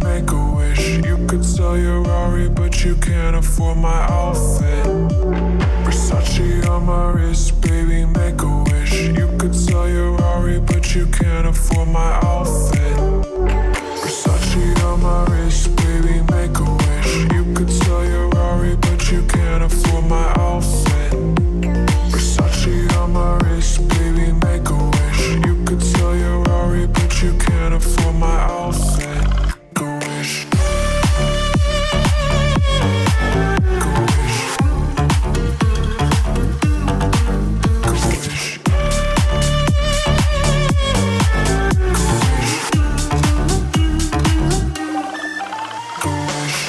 make a wish. You could sell your Rari, but you can't afford my outfit. Versace on my wrist, baby, make a wish. You could sell your Rari, but you can't afford my outfit. Versace on my wrist, baby, make a wish. You could sell your Rari, but you can't afford my outfit. Versace on my wrist, baby, make a wish. You could sell your Rari, but you can't afford my outfit. Go wish. Go wish. Go wish. Go wish.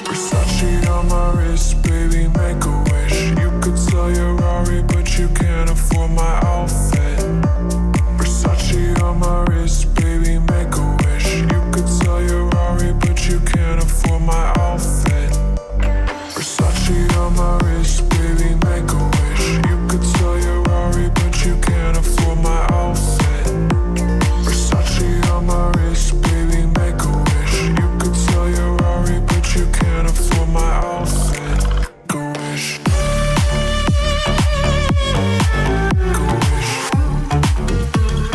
Versace on my wrist, baby, make a wish. You could sell your Rari, but you can't afford my outfit. Versace on my wrist, baby, make a wish. You could sell your Rari, but you can't afford my outfit. Versace on my wrist, baby, make a wish. You could sell your Rari, but you can't afford my outfit. Versace on my wrist, baby, make a wish. You could sell your Rari, but you can't afford my outfit. Go wish. Go wish. Go wish.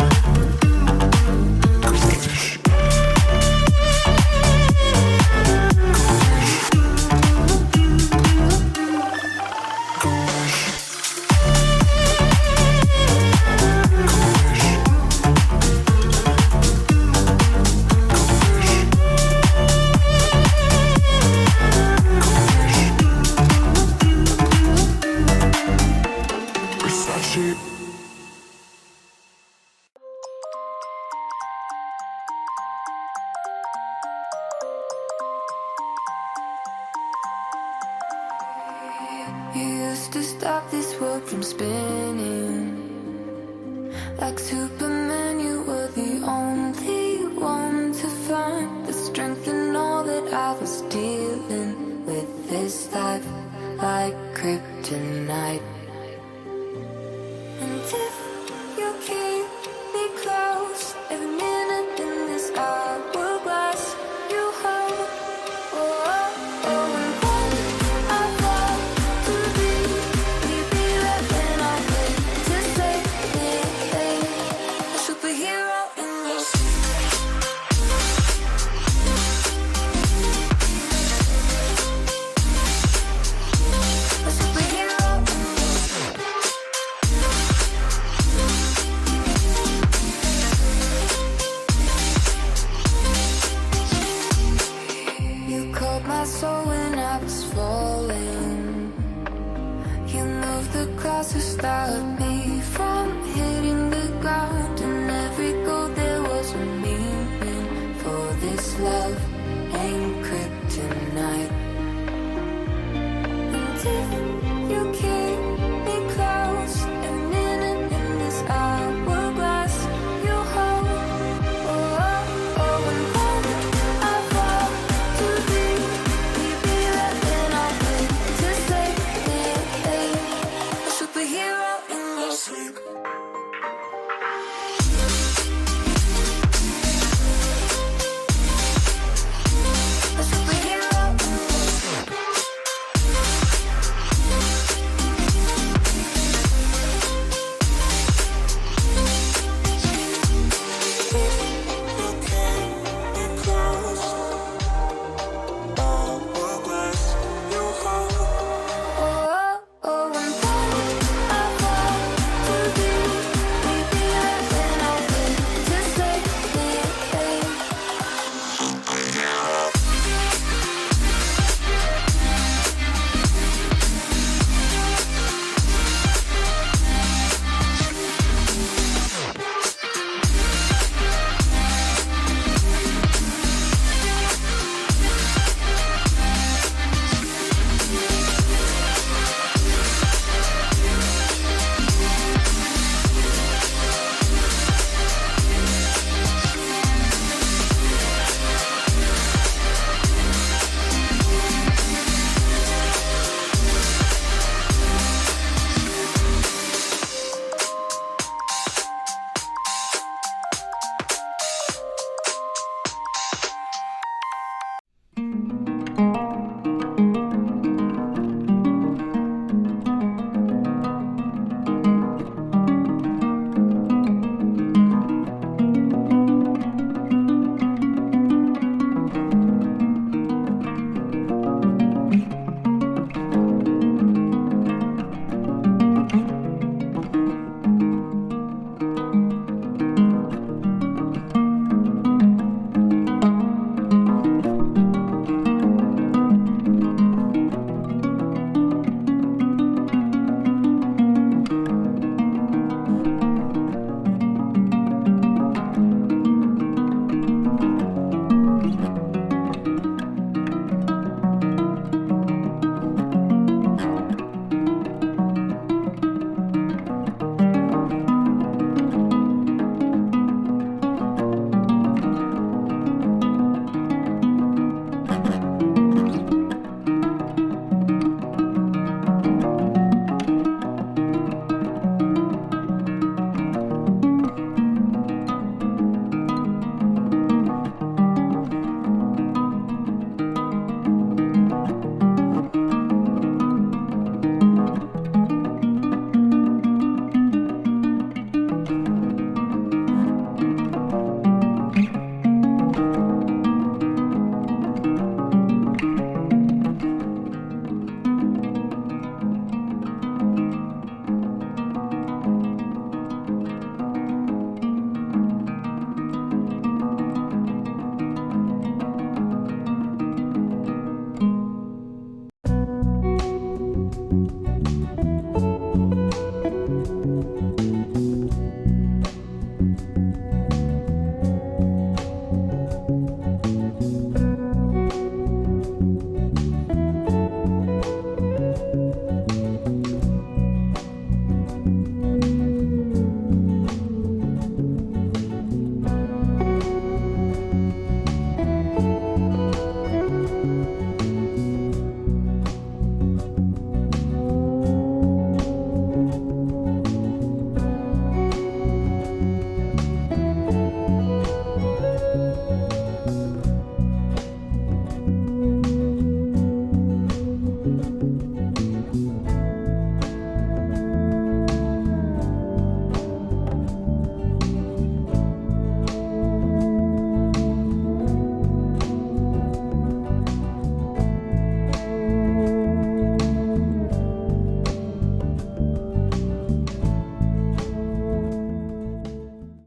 Go wish. Versace. You used to stop this world from spinning. Like Superman, you were the only one to find the strength in all that I was dealing with this life, like kryptonite. And if you keep me close, every minute in this hourglass, you hold. Oh, oh, oh, and when I fall to be right when I'm ready to save me, a superhero in your a superhero in You caught my soul when I was falling. You moved the clouds to stop me